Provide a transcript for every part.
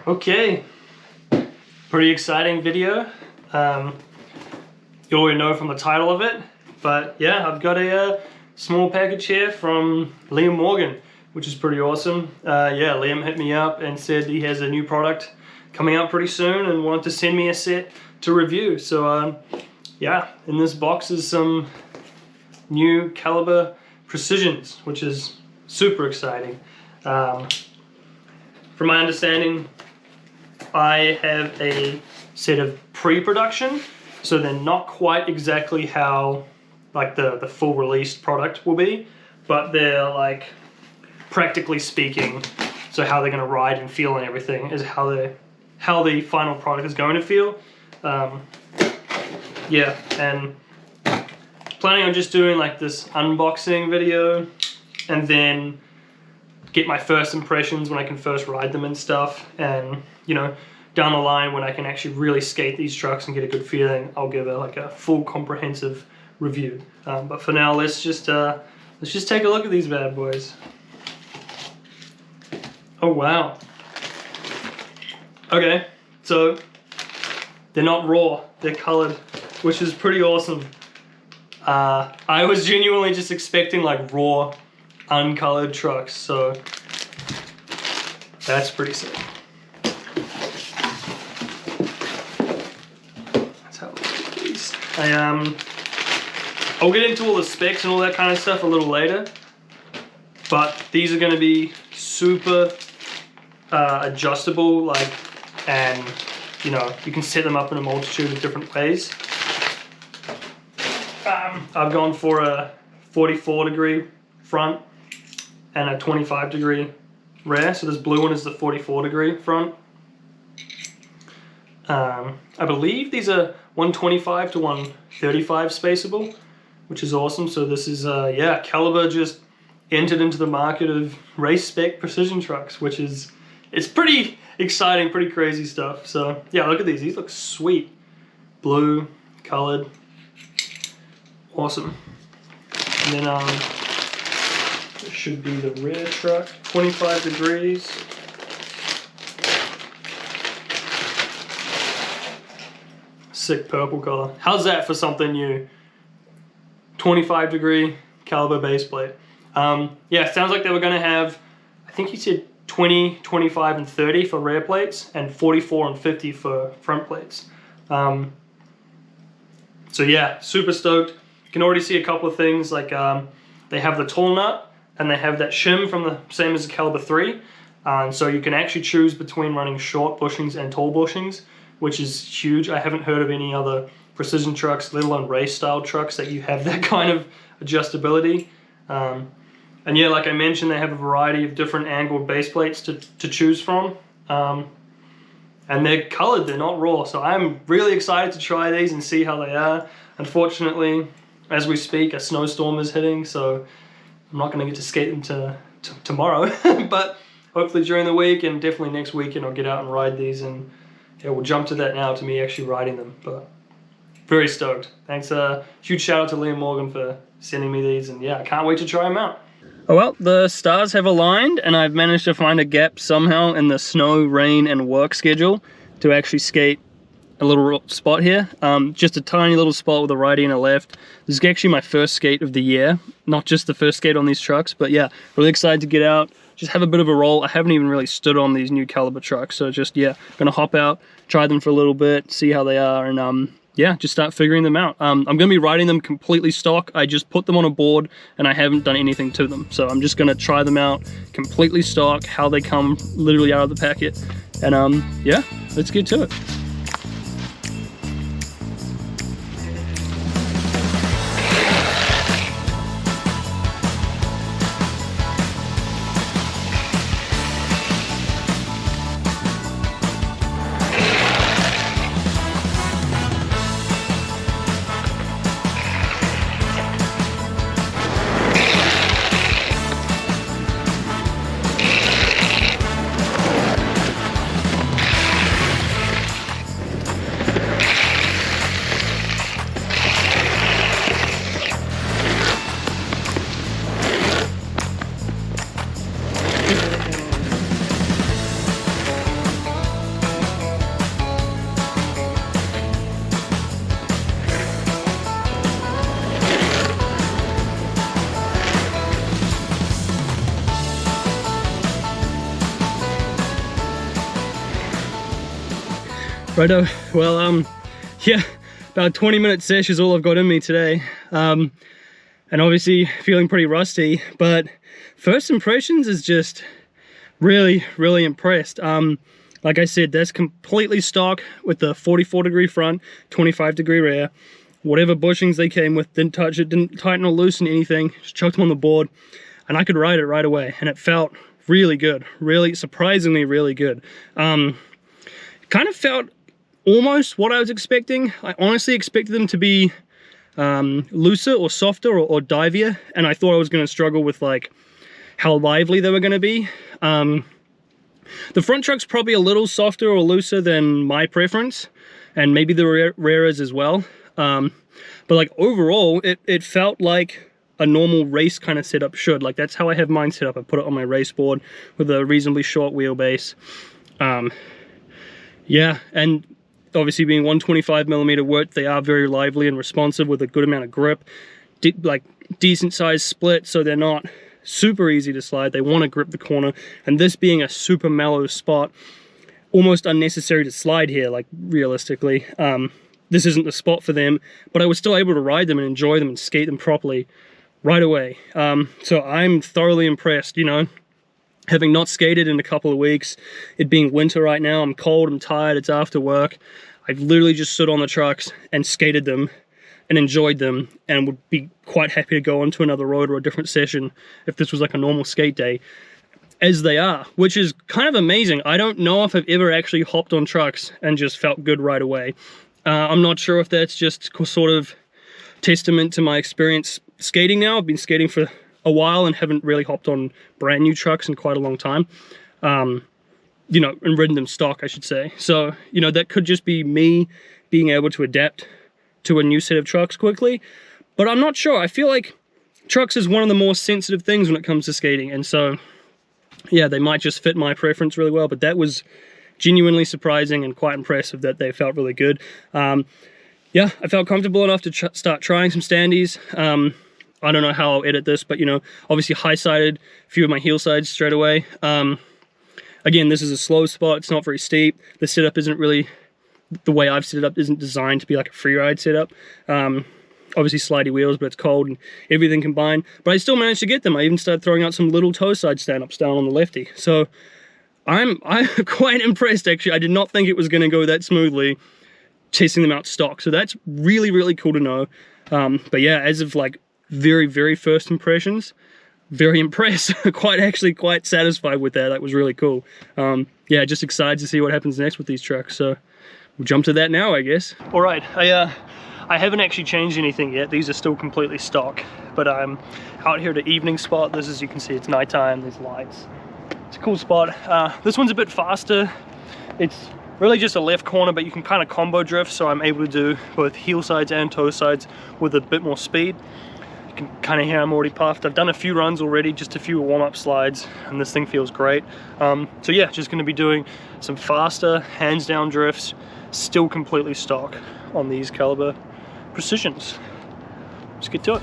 Okay, pretty exciting video. You already know from the title of it, but yeah, I've got a small package here from Liam Morgan, which is pretty awesome. Yeah, Liam hit me up and said he has a new product coming out pretty soon and wanted to send me a set to review. So yeah, in this box is some new caliber precisions, which is super exciting. From my understanding, I have a set of pre-production, so they're not quite exactly how like the full released product will be, but they're like, practically speaking, so how they're going to ride and feel and everything is how the final product is going to feel. Yeah, and planning on just doing like this unboxing video and then get my first impressions when I can first ride them and stuff, and you know, down the line when I can actually really skate these trucks and get a good feeling, I'll give a full comprehensive review. But for now, let's just take a look at these bad boys. Oh wow. Okay, so they're not raw, they're colored, which is pretty awesome. I was genuinely just expecting like raw, uncolored trucks, so that's pretty sick. Let's have a look at these. I'll get into all the specs and all that kind of stuff a little later, but these are going to be super adjustable, like, and you know, you can set them up in a multitude of different ways. I've gone for a 44-degree front and a 25-degree rear. So this blue one is the 44-degree front. I believe these are 125 to 135 spaceable, which is awesome. So this is, yeah, Caliber just entered into the market of race spec precision trucks, which is, it's pretty exciting, pretty crazy stuff. So yeah, look at these. These look sweet. Blue, colored. Awesome. And then this should be the rear truck, 25 degrees. Sick purple color. How's that for something new? 25 degree caliber base plate. Yeah, it sounds like they were gonna have, I think he said 20, 25, and 30 for rear plates, and 44 and 50 for front plates. So yeah, super stoked. You can already see a couple of things, like they have the tall nut and they have that shim from the same as the Caliber 3. And so you can actually choose between running short bushings and tall bushings, which is huge. I haven't heard of any other precision trucks, let alone race style trucks, that you have that kind of adjustability. And yeah, like I mentioned, they have a variety of different angled base plates to choose from. And they're colored, they're not raw. So I'm really excited to try these and see how they are. Unfortunately, as we speak, a snowstorm is hitting, so I'm not going to get to skate them tomorrow. But hopefully during the week and definitely next weekend I'll get out and ride these, and yeah, we'll jump to that now, to me actually riding them. But very stoked. Thanks, huge shout out to Liam Morgan for sending me these, and yeah, I can't wait to try them out. Oh well, the stars have aligned and I've managed to find a gap somehow in the snow, rain and work schedule to actually skate a little spot here. Just a tiny little spot with a righty and a left. This is actually my first skate of the year, not just the first skate on these trucks, but yeah, really excited to get out, just have a bit of a roll. I haven't even really stood on these new Caliber trucks, so just, yeah, gonna hop out, try them for a little bit, see how they are, and yeah, just start figuring them out. I'm gonna be riding them completely stock. I just put them on a board and I haven't done anything to them. So I'm just gonna try them out completely stock, how they come literally out of the packet. And yeah, let's get to it. Righto, well, yeah, about 20-minute sesh is all I've got in me today. And obviously feeling pretty rusty, but first impressions is just really, really impressed. Like I said, that's completely stock with the 44-degree front, 25-degree rear. Whatever bushings they came with, didn't touch it, didn't tighten or loosen anything, just chucked them on the board, and I could ride it right away, and it felt really good, really, surprisingly really good. Kind of felt almost what I was expecting. I honestly expected them to be looser or softer or divier, and I thought I was going to struggle with like how lively they were going to be. The front truck's probably a little softer or looser than my preference, and maybe the rear is as well. But like overall, it felt like a normal race kind of setup should. Like that's how I have mine set up. I put it on my race board with a reasonably short wheelbase. Yeah, and obviously being 125mm width, they are very lively and responsive with a good amount of grip. Like decent sized split, so they're not super easy to slide. They want to grip the corner, and this being a super mellow spot, almost unnecessary to slide here, like realistically. This isn't the spot for them, but I was still able to ride them and enjoy them and skate them properly right away. So I'm thoroughly impressed, you know. Having not skated in a couple of weeks, it being winter right now, I'm cold, I'm tired, it's after work. I've literally just stood on the trucks and skated them and enjoyed them, and would be quite happy to go onto another road or a different session if this was like a normal skate day, as they are, which is kind of amazing. I don't know if I've ever actually hopped on trucks and just felt good right away. I'm not sure if that's just sort of testament to my experience skating now. I've been skating for a while and haven't really hopped on brand new trucks in quite a long time. You know, and ridden them stock, I should say. So, you know, that could just be me being able to adapt to a new set of trucks quickly, but I'm not sure. I feel like trucks is one of the more sensitive things when it comes to skating, and so yeah, they might just fit my preference really well, but that was genuinely surprising and quite impressive that they felt really good. Yeah, I felt comfortable enough to start trying some standees. I don't know how I'll edit this, but you know, obviously high-sided a few of my heel sides straight away. Again, this is a slow spot, it's not very steep. The setup isn't really, the way I've set it up isn't designed to be like a free ride setup. Obviously slidey wheels, but it's cold and everything combined. But I still managed to get them. I even started throwing out some little toe side stand-ups down on the lefty. So I'm quite impressed actually. I did not think it was gonna go that smoothly testing them out stock. So that's really, really cool to know. But yeah, as of like very, very first impressions, very impressed. quite satisfied with that. That was really cool. Yeah, just excited to see what happens next with these trucks. So we'll jump to that now, I guess. All right, I haven't actually changed anything yet. These are still completely stock, but I'm out here at an evening spot. This, as you can see, it's nighttime, there's lights. It's a cool spot. This one's a bit faster. It's really just a left corner, but you can kind of combo drift, so I'm able to do both heel sides and toe sides with a bit more speed. You can kind of hear I'm already puffed. I've done a few runs already, just a few warm-up slides, and this thing feels great. So yeah, just going to be doing some faster hands down drifts, still completely stock on these caliber precisions. Let's get to it.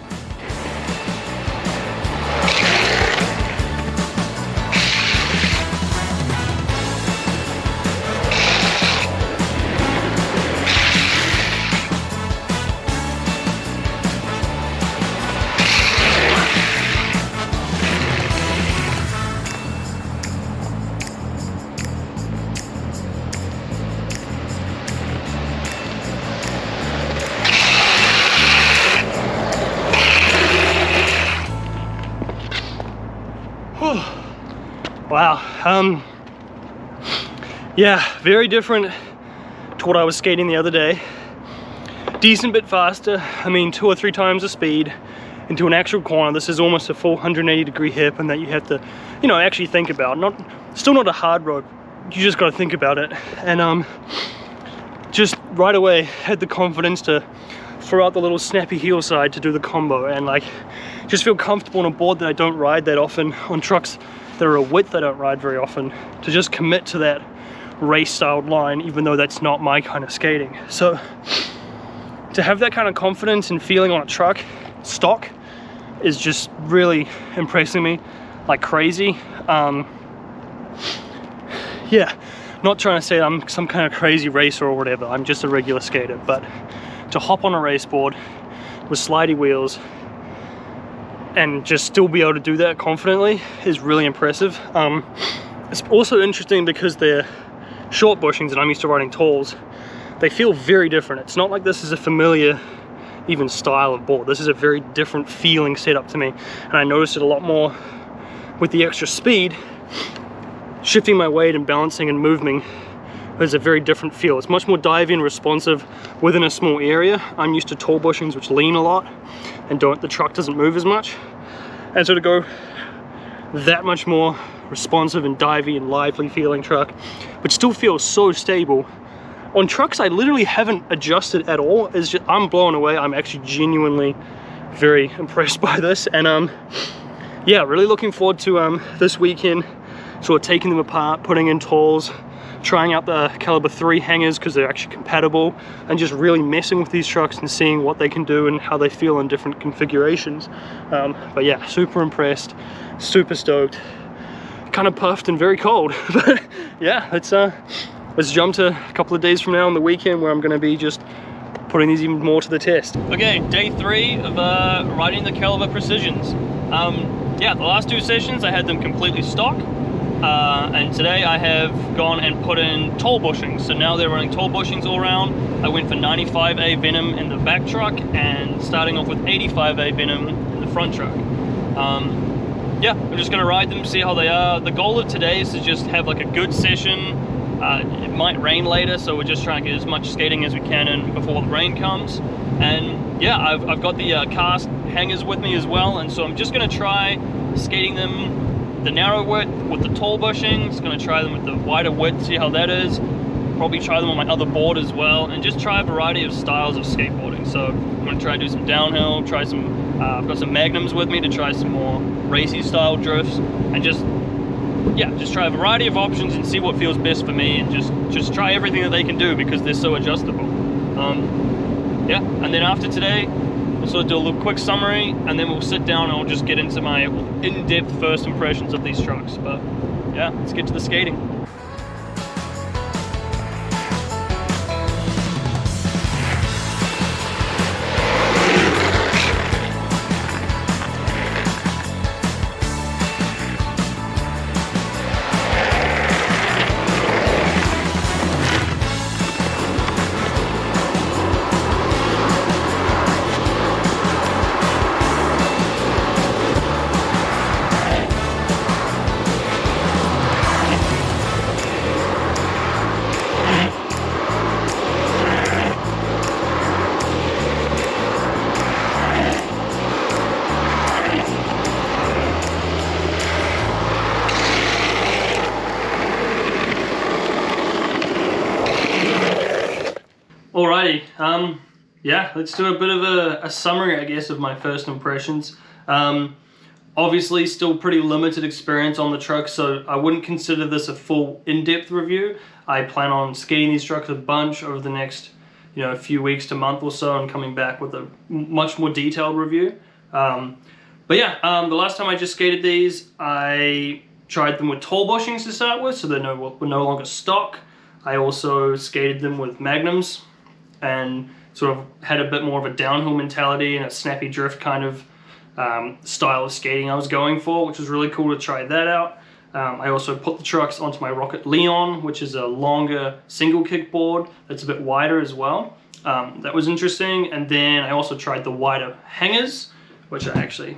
Wow, yeah, very different to what I was skating the other day. Decent bit faster, I mean 2 or 3 times the speed into an actual corner. This is almost a full 180-degree hip, and that you have to, you know, actually think about. Still not a hard road, you just got to think about it. And just right away had the confidence to throw out the little snappy heel side to do the combo, and like just feel comfortable on a board that I don't ride that often, on trucks that are a width I don't ride very often, to just commit to that race styled line, even though that's not my kind of skating. So to have that kind of confidence and feeling on a truck stock is just really impressing me like crazy. Yeah, not trying to say I'm some kind of crazy racer or whatever, I'm just a regular skater, but to hop on a race board with slidey wheels and just still be able to do that confidently is really impressive. It's also interesting because they're short bushings and I'm used to riding talls. They feel very different. It's not like this is a familiar even style of board. This is a very different feeling setup to me, and I noticed it a lot more with the extra speed. Shifting my weight and balancing and moving is a very different feel. It's much more divey and responsive within a small area. I'm used to tall bushings which lean a lot and the truck doesn't move as much, and so to go that much more responsive and divey and lively feeling truck, but still feels so stable. On trucks I literally haven't adjusted at all. It's just, I'm blown away. I'm actually genuinely very impressed by this, and yeah, really looking forward to this weekend, sort of taking them apart, putting in talls, trying out the caliber 3 hangers because they're actually compatible, and just really messing with these trucks and seeing what they can do and how they feel in different configurations. But yeah, super impressed, super stoked, kind of puffed and very cold. But yeah, let's jump to a couple of days from now on the weekend where I'm going to be just putting these even more to the test. Okay, day 3 of riding the Caliber Precisions. Yeah, the last 2 sessions I had them completely stock, and today I have gone and put in tall bushings. So now they're running tall bushings all around. I went for 95A Venom in the back truck and starting off with 85A Venom in the front truck. Yeah, I'm just gonna ride them, see how they are. The goal of today is to just have like a good session. It might rain later, so we're just trying to get as much skating as we can in before the rain comes. And yeah, I've got the cast hangers with me as well, and so I'm just gonna try skating them the narrow width with the tall bushings, gonna try them with the wider width, see how that is. Probably try them on my other board as well, and just try a variety of styles of skateboarding. So I'm gonna try to do some downhill, try some, I've got some Magnums with me to try some more racy style drifts, and just try a variety of options and see what feels best for me, and just try everything that they can do because they're so adjustable. Yeah, and then after today, we'll sort of do a little quick summary, and then we'll sit down and I'll just get into my in-depth first impressions of these trucks. But yeah, let's get to the skating. Alrighty, yeah, let's do a bit of a summary, I guess, of my first impressions. Obviously, still pretty limited experience on the truck, so I wouldn't consider this a full in-depth review. I plan on skating these trucks a bunch over the next, few weeks to month or so, and coming back with a much more detailed review. But yeah, the last time I just skated these, I tried them with tall bushings to start with, so they're no longer stock. I also skated them with Magnums, and sort of had a bit more of a downhill mentality and a snappy drift kind of style of skating I was going for, which was really cool to try that out. I also put the trucks onto my Rocket Leon, which is a longer single kick board that's a bit wider as well. That was interesting. And then I also tried the wider hangers, which I actually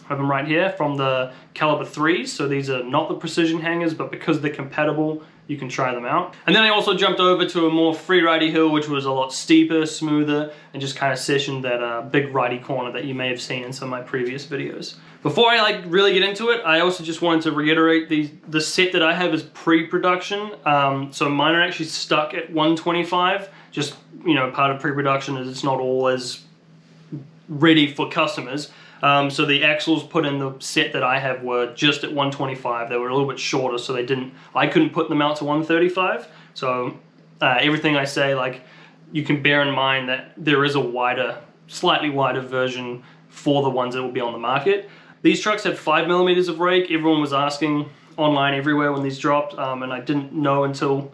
have them right here from the Caliber 3s. So these are not the precision hangers, but because they're compatible, you can try them out. And then I also jumped over to a more free-ridey hill, which was a lot steeper, smoother, and just kind of sessioned that big ridey corner that you may have seen in some of my previous videos. Before I really get into it, I also just wanted to reiterate the set that I have is pre-production. So mine are actually stuck at 125. Just, part of pre-production is it's not always ready for customers. So the axles put in the set that I have were just at 125. They were a little bit shorter, so I couldn't put them out to 135. So everything I say, you can bear in mind that there is a slightly wider version for the ones that will be on the market. These trucks have 5mm of rake. Everyone was asking online everywhere when these dropped, and I didn't know until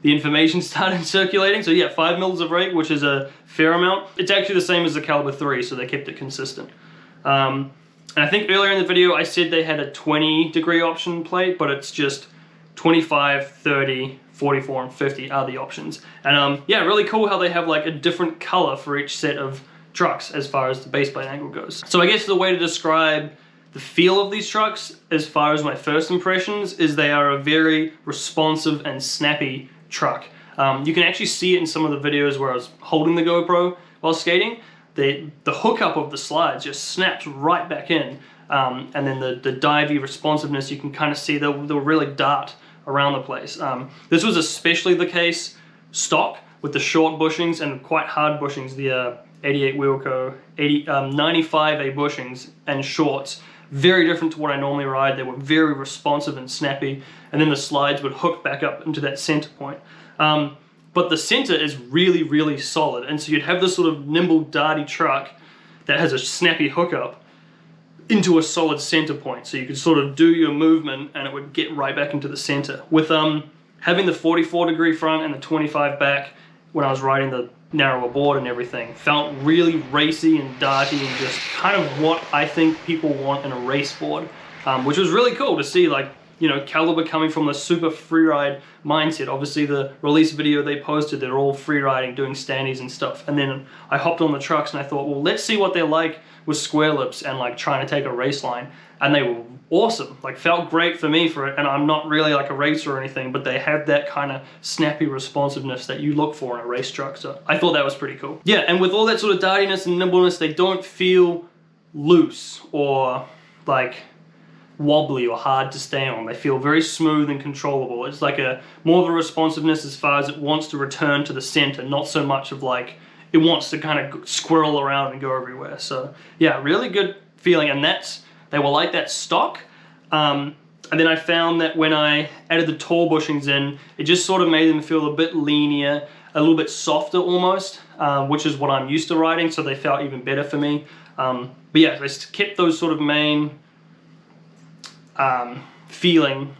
the information started circulating. So yeah, 5 mils of rake, which is a fair amount. It's actually the same as the caliber 3, so they kept it consistent. And I think earlier in the video I said they had a 20-degree option plate, but it's just 25, 30, 44, and 50 are the options. And yeah, really cool how they have like a different color for each set of trucks as far as the base plate angle goes. So I guess the way to describe the feel of these trucks, as far as my first impressions, is they are a very responsive and snappy truck. You can actually see it in some of the videos where I was holding the GoPro while skating. The hookup of the slides just snaps right back in. And then the divey responsiveness, you can kind of see they'll really dart around the place. This was especially the case stock with the short bushings and quite hard bushings, the 88 Wheelco 95A bushings and shorts. Very different to what I normally ride. They were very responsive and snappy, and then the slides would hook back up into that center point. But the center is really, really solid, and so you'd have this sort of nimble, darty truck that has a snappy hookup into a solid center point, so you could sort of do your movement and it would get right back into the center. With having the 44-degree front and the 25 back, when I was riding the narrower board and everything, felt really racy and darty and just kind of what I think people want in a race board, which was really cool to see. Like, you know, Caliber coming from the super freeride mindset. Obviously the release video they posted, they're all freeriding, doing standees and stuff. And then I hopped on the trucks and I thought, well, let's see what they're like with square lips and like trying to take a race line. And they were awesome, like felt great for me for it. And I'm not really like a racer or anything, but they have that kind of snappy responsiveness that you look for in a race truck. So I thought that was pretty cool. Yeah, and with all that sort of dartiness and nimbleness, they don't feel loose or like wobbly or hard to stay on. They feel very smooth and controllable. It's like a more of a responsiveness as far as it wants to return to the center, not so much of like it wants to kind of squirrel around and go everywhere. So yeah, really good feeling. And they were like that stock. And then I found that when I added the tall bushings in, it just sort of made them feel a bit leaner, a little bit softer almost, which is what I'm used to riding, so they felt even better for me. But yeah, they kept those sort of main feeling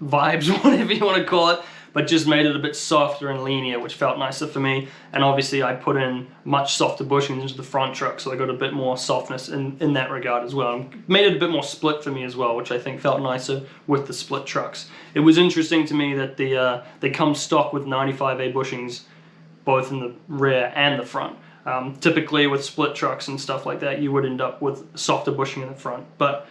vibes, whatever you want to call it, but just made it a bit softer and leaner, which felt nicer for me. And obviously I put in much softer bushings into the front truck, so I got a bit more softness in that regard as well. And made it a bit more split for me as well, which I think felt nicer with the split trucks. It was interesting to me that they come stock with 95A bushings both in the rear and the front. Typically with split trucks and stuff like that, you would end up with softer bushing in the front, but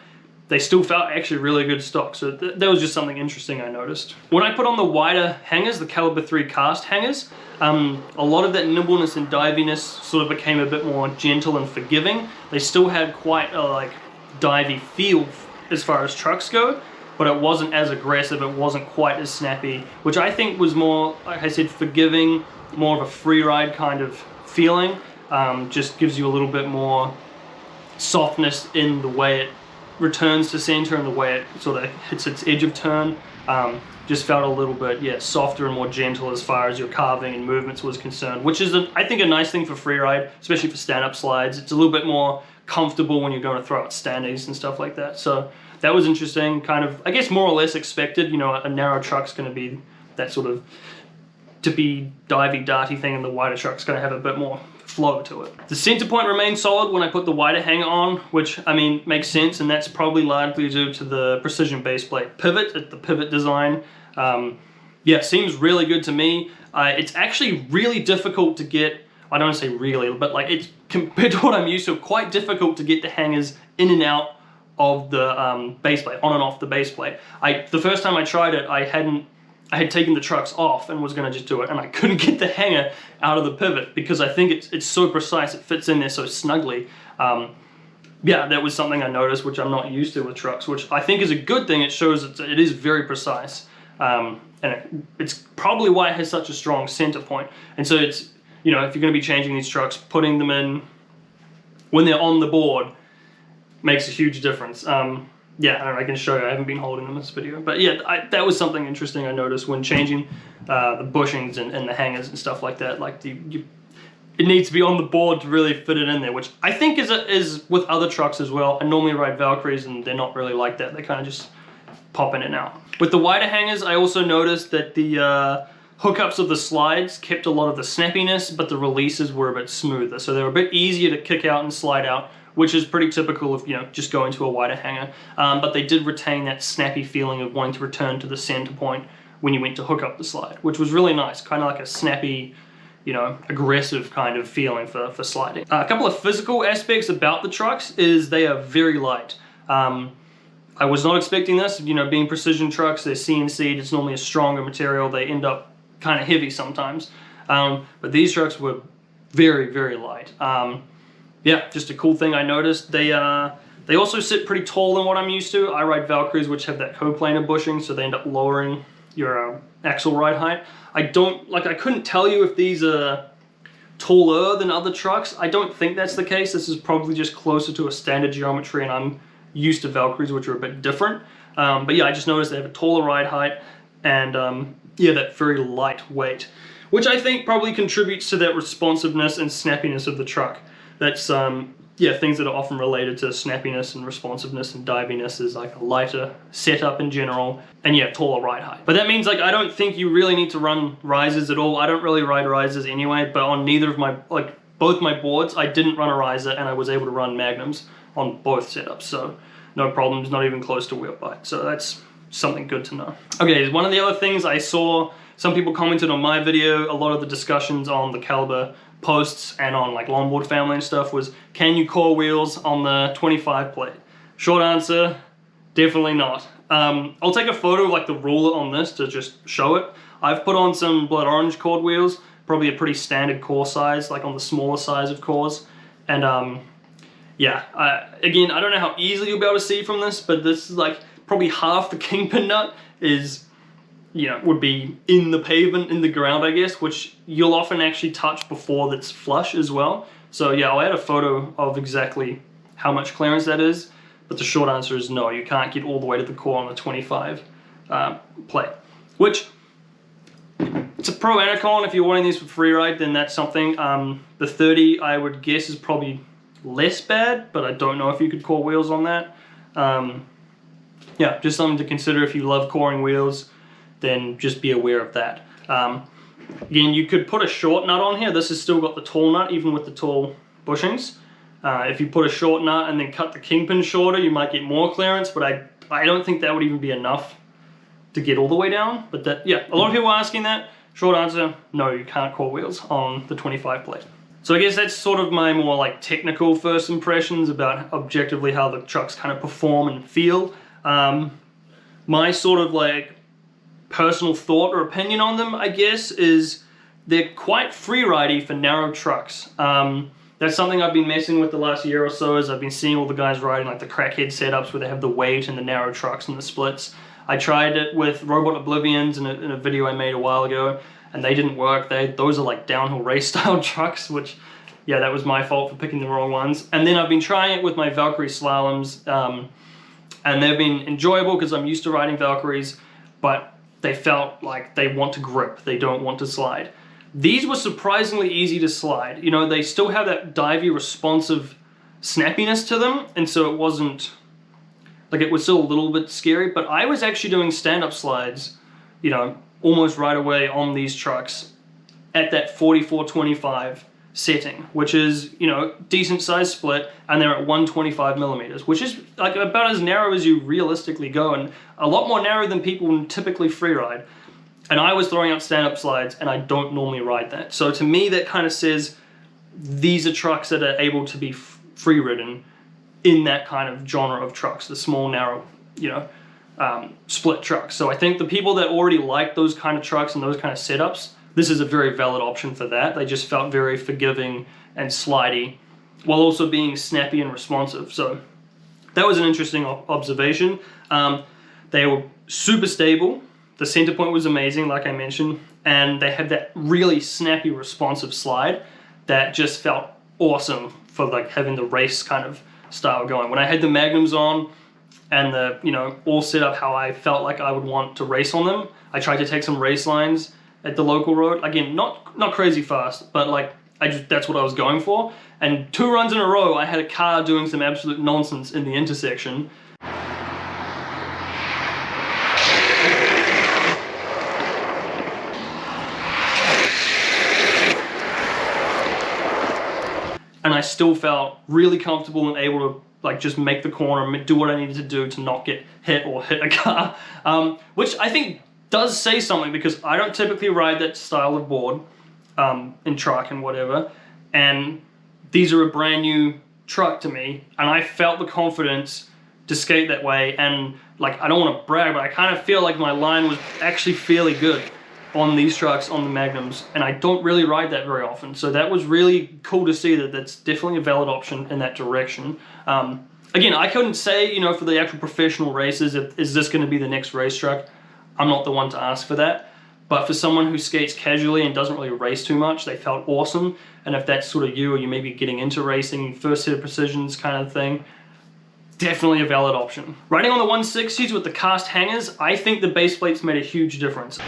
they still felt actually really good stock, so that was just something interesting I noticed. When I put on the wider hangers, the Caliber 3 cast hangers, a lot of that nimbleness and diviness sort of became a bit more gentle and forgiving. They still had quite a like divey feel as far as trucks go, but it wasn't as aggressive, it wasn't quite as snappy, which I think was more, like I said, forgiving, more of a free ride kind of feeling. Just gives you a little bit more softness in the way it returns to center and the way it sort of hits its edge of turn. Just felt a little bit, yeah, softer and more gentle as far as your carving and movements was concerned, which is, I think, a nice thing for freeride, especially for stand-up slides. It's a little bit more comfortable when you're going to throw out standees and stuff like that. So that was interesting, kind of, I guess, more or less expected. You know, a narrow truck's going to be that sort of tippy, divey, darty thing, and the wider truck's going to have a bit more flow to it. The center point remained solid when I put the wider hanger on, which, I mean, makes sense, and that's probably largely due to the precision base plate pivot, the pivot design. Yeah, seems really good to me. It's actually really difficult to get, I don't want to say really, but like it's, compared to what I'm used to, quite difficult to get the hangers in and out of the base plate, on and off the base plate. The first time I tried it, I had taken the trucks off and was going to just do it, and I couldn't get the hanger out of the pivot because I think it's so precise, it fits in there so snugly. Yeah, that was something I noticed, which I'm not used to with trucks, which I think is a good thing. It shows it is very precise, and it's probably why it has such a strong center point. And so it's, you know, if you're going to be changing these trucks, putting them in when they're on the board makes a huge difference. Yeah, I can show you. I haven't been holding them in this video, but yeah, that was something interesting I noticed when changing the bushings and the hangers and stuff like that. Like it needs to be on the board to really fit it in there, which I think is with other trucks as well. I normally ride Valkyries and they're not really like that. They kind of just pop in and out. With the wider hangers, I also noticed that the hookups of the slides kept a lot of the snappiness, but the releases were a bit smoother. So they were a bit easier to kick out and slide out, which is pretty typical of, you know, just going to a wider hanger. But they did retain that snappy feeling of wanting to return to the center point when you went to hook up the slide, which was really nice, kind of like a snappy, you know, aggressive kind of feeling for sliding. A couple of physical aspects about the trucks is they are very light. I was not expecting this, you know, being precision trucks, they're CNC'd, it's normally a stronger material, they end up kind of heavy sometimes. But these trucks were very, very light. Yeah, just a cool thing I noticed. They also sit pretty tall than what I'm used to. I ride Valkyries, which have that coplanar bushing, so they end up lowering your axle ride height. I couldn't tell you if these are taller than other trucks. I don't think that's the case. This is probably just closer to a standard geometry, and I'm used to Valkyries, which are a bit different. But yeah, I just noticed they have a taller ride height, and yeah, that very light weight, which I think probably contributes to that responsiveness and snappiness of the truck. That's yeah, things that are often related to snappiness and responsiveness and diviness is like a lighter setup in general, and yeah, taller ride height. But that means like I don't think you really need to run risers at all. I don't really ride risers anyway, but on neither of my, like both my boards, I didn't run a riser, and I was able to run magnums on both setups, so no problems, not even close to wheel bite. So that's something good to know. Okay, one of the other things I saw, some people commented on my video, a lot of the discussions on the Caliber posts and on like longboard family and stuff was, can you core wheels on the 25 plate? Short answer, definitely not. I'll take a photo of like the ruler on this to just show it. I've put on some blood orange cord wheels, probably a pretty standard core size, like on the smaller size of cores. And yeah, again, I don't know how easily you'll be able to see from this, but this is like probably half the kingpin nut is, you know, would be in the pavement, in the ground, I guess, which you'll often actually touch before that's flush as well. So yeah, I'll add a photo of exactly how much clearance that is, but the short answer is no, you can't get all the way to the core on the 25 plate, which it's a pro and a con. If you're wanting these for free ride, then that's something. The 30, I would guess, is probably less bad, but I don't know if you could core wheels on that. Yeah, just something to consider if you love coring wheels, then just be aware of that. Again, you could put a short nut on here. This has still got the tall nut, even with the tall bushings. If you put a short nut and then cut the kingpin shorter, you might get more clearance, but I don't think that would even be enough to get all the way down. But that, yeah, a lot of people are asking that. Short answer, no, you can't core wheels on the 25 plate. So I guess that's sort of my more like technical first impressions about objectively how the trucks kind of perform and feel. My sort of like personal thought or opinion on them, I guess, is they're quite free-ridey for narrow trucks. That's something I've been messing with the last year or so, as I've been seeing all the guys riding like the crackhead setups where they have the weight and the narrow trucks and the splits. I tried it with Robot Oblivions in a video I made a while ago, and they didn't work. Those are like downhill race style trucks, which, yeah, that was my fault for picking the wrong ones. And then I've been trying it with my Valkyrie slaloms, and they've been enjoyable because I'm used to riding Valkyries, but they felt like they want to grip, they don't want to slide. These were surprisingly easy to slide. You know, they still have that divey, responsive snappiness to them, and so it wasn't, like, it was still a little bit scary, but I was actually doing stand-up slides, you know, almost right away on these trucks at that 44-25 setting, which is, you know, decent size split, and they're at 125 millimeters, which is like about as narrow as you realistically go, and a lot more narrow than people typically free ride. And I was throwing out stand-up slides, and I don't normally ride that. So to me, that kind of says these are trucks that are able to be free ridden in that kind of genre of trucks, the small, narrow, you know, split trucks. So I think the people that already like those kind of trucks and those kind of setups, this is a very valid option for that. They just felt very forgiving and slidey, while also being snappy and responsive. So that was an interesting observation. They were super stable. The center point was amazing, like I mentioned, and they had that really snappy, responsive slide that just felt awesome for like having the race kind of style going. When I had the magnums on and the, you know, all set up how I felt like I would want to race on them, I tried to take some race lines at the local road. Again, not crazy fast, but like that's what I was going for. And 2 runs in a row, I had a car doing some absolute nonsense in the intersection. still felt really comfortable and able to like just make the corner and do what I needed to do to not get hit or hit a car, which I think does say something, because I don't typically ride that style of board in truck and whatever, and these are a brand new truck to me, and I felt the confidence to skate that way. And like, I don't want to brag, but I kind of feel like my line was actually fairly good on these trucks, on the Magnums, and I don't really ride that very often, so that was really cool to see that that's definitely a valid option in that direction. Again, I couldn't say, you know, for the actual professional races, is this going to be the next race truck? I'm not the one to ask for that, but for someone who skates casually and doesn't really race too much, they felt awesome. And if that's sort of you, or you may be getting into racing, first set of precisions kind of thing, definitely a valid option. Riding on the 160s with the cast hangers, I think the base plates made a huge difference.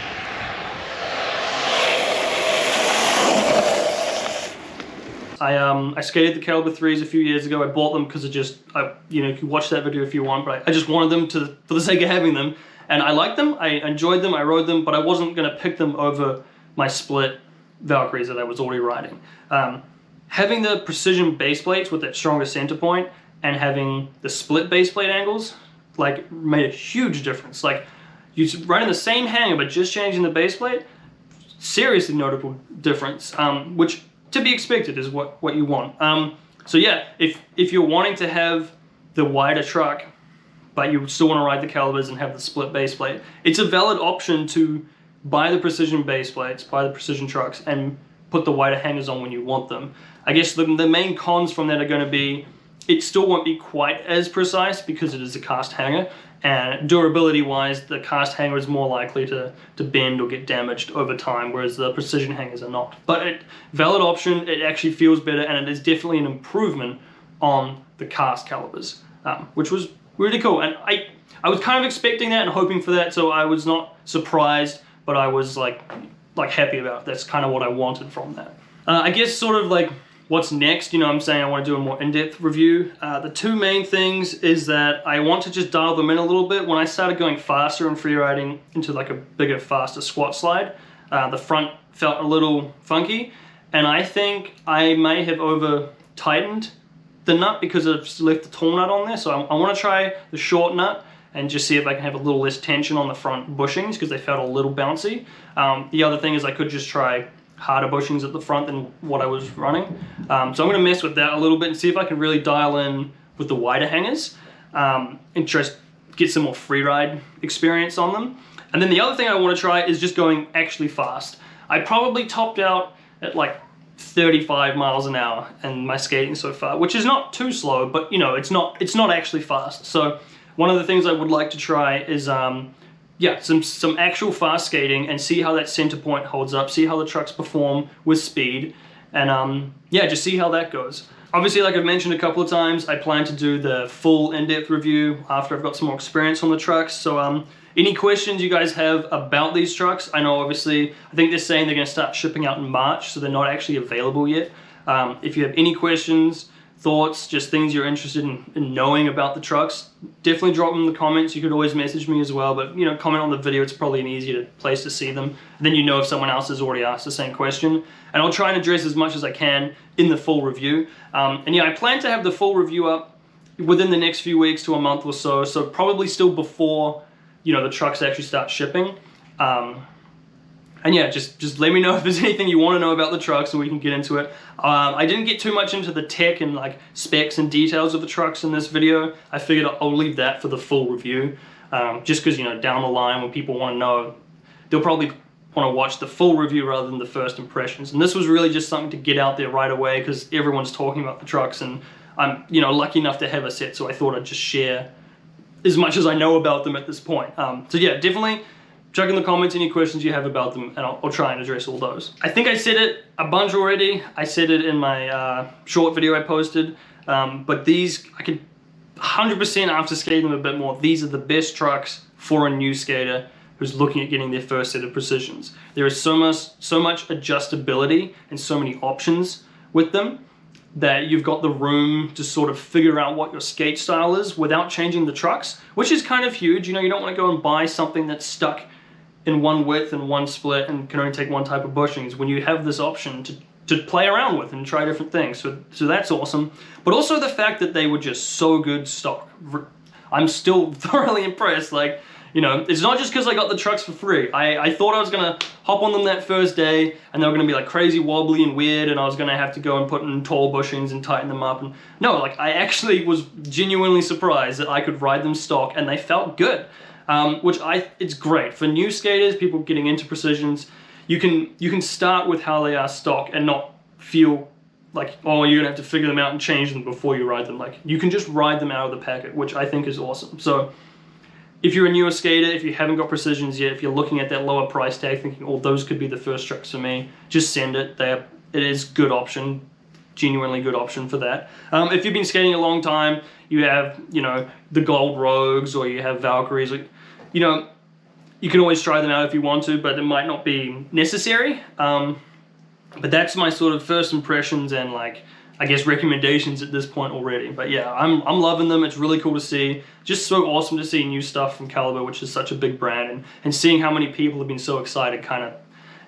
I skated the Caliber 3s a few years ago. I bought them because you know, you can watch that video if you want, but I just wanted them for the sake of having them. And I liked them, I enjoyed them, I rode them, but I wasn't going to pick them over my split Valkyries that I was already riding. Having the precision base plates with that stronger center point and having the split base plate angles, like, made a huge difference. Like, you riding the same hanger but just changing the base plate, seriously notable difference, which to be expected is what you want. So yeah, if you're wanting to have the wider truck, but you still want to ride the calibers and have the split base plate, it's a valid option to buy the precision base plates, buy the precision trucks, and put the wider hangers on when you want them. I guess the main cons from that are going to be, it still won't be quite as precise because it is a cast hanger, and durability wise, the cast hanger is more likely to bend or get damaged over time, whereas the precision hangers are not. But valid option, it actually feels better, and it is definitely an improvement on the cast calibers, which was really cool. And I was kind of expecting that and hoping for that, so I was not surprised, but I was like happy about it. That's kind of what I wanted from that. I guess sort of like what's next, you know what I'm saying, I want to do a more in-depth review. The two main things is that I want to just dial them in a little bit. When I started going faster and freeriding into like a bigger, faster squat slide, the front felt a little funky, and I think I may have over-tightened the nut because I've left the tall nut on there. So I want to try the short nut and just see if I can have a little less tension on the front bushings because they felt a little bouncy. The other thing is I could just try harder bushings at the front than what I was running. So I'm going to mess with that a little bit and see if I can really dial in with the wider hangers and just get some more free ride experience on them. And then the other thing I want to try is just going actually fast. I probably topped out at like 35 miles an hour in my skating so far, which is not too slow, but you know, it's not actually fast. So one of the things I would like to try is yeah, some actual fast skating and see how that center point holds up, see how the trucks perform with speed, and yeah, just see how that goes. Obviously, like I've mentioned a couple of times, I plan to do the full in-depth review after I've got some more experience on the trucks. So any questions you guys have about these trucks, I know obviously, I think they're saying they're going to start shipping out in March, so they're not actually available yet. If you have any questions, thoughts, just things you're interested in knowing about the trucks, definitely drop them in the comments. You could always message me as well, but you know, comment on the video, it's probably an easier place to see them. And then you know if someone else has already asked the same question. And I'll try and address as much as I can in the full review. And yeah, I plan to have the full review up within the next few weeks to a month or so, so probably still before, you know, the trucks actually start shipping. And yeah, just let me know if there's anything you want to know about the trucks and we can get into it. I didn't get too much into the tech and like specs and details of the trucks in this video. I figured I'll leave that for the full review. Just because, you know, down the line when people want to know, they'll probably want to watch the full review rather than the first impressions. And this was really just something to get out there right away because everyone's talking about the trucks and I'm, you know, lucky enough to have a set, so I thought I'd just share as much as I know about them at this point. So yeah, definitely chuck in the comments any questions you have about them, and I'll try and address all those. I think I said it a bunch already. I said it in my short video I posted, but these, I could 100% after skating them a bit more, these are the best trucks for a new skater who's looking at getting their first set of precisions. There is so much adjustability and so many options with them that you've got the room to sort of figure out what your skate style is without changing the trucks, which is kind of huge. You know, you don't want to go and buy something that's stuck in one width and one split and can only take one type of bushings when you have this option to to play around with and try different things. So that's awesome. But also the fact that they were just so good stock. I'm still thoroughly impressed. Like, you know, it's not just because I got the trucks for free. I thought I was gonna hop on them that first day and they were gonna be like crazy wobbly and weird and I was gonna have to go and put in tall bushings and tighten them up. And no, like I actually was genuinely surprised that I could ride them stock and they felt good. Which it's great for new skaters, people getting into precisions. You can start with how they are stock and not feel like, oh, you're gonna have to figure them out and change them before you ride them. Like, you can just ride them out of the packet, which I think is awesome. So if you're a newer skater, if you haven't got precisions yet, if you're looking at that lower price tag thinking, oh, those could be the first trucks for me, just send it. It is a good option, genuinely good option for that. If you've been skating a long time, you have, you know, the Gold Rogues or you have Valkyries, you know, you can always try them out if you want to, but it might not be necessary. But that's my sort of first impressions and, like, I guess recommendations at this point already. But yeah, I'm loving them. It's really cool to see. Just so awesome to see new stuff from Caliber, which is such a big brand, and seeing how many people have been so excited, kind of,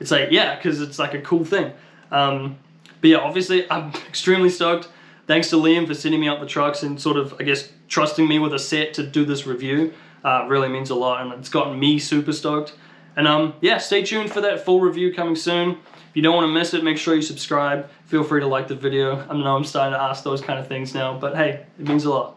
it's like, yeah, because it's like a cool thing. But yeah, obviously I'm extremely stoked. Thanks to Liam for sending me out the trucks and sort of, I guess, trusting me with a set to do this review. Really means a lot, and it's gotten me super stoked. And yeah, stay tuned for that full review coming soon. If you don't want to miss it, make sure you subscribe. Feel free to like the video. I know I'm starting to ask those kind of things now, but hey, it means a lot.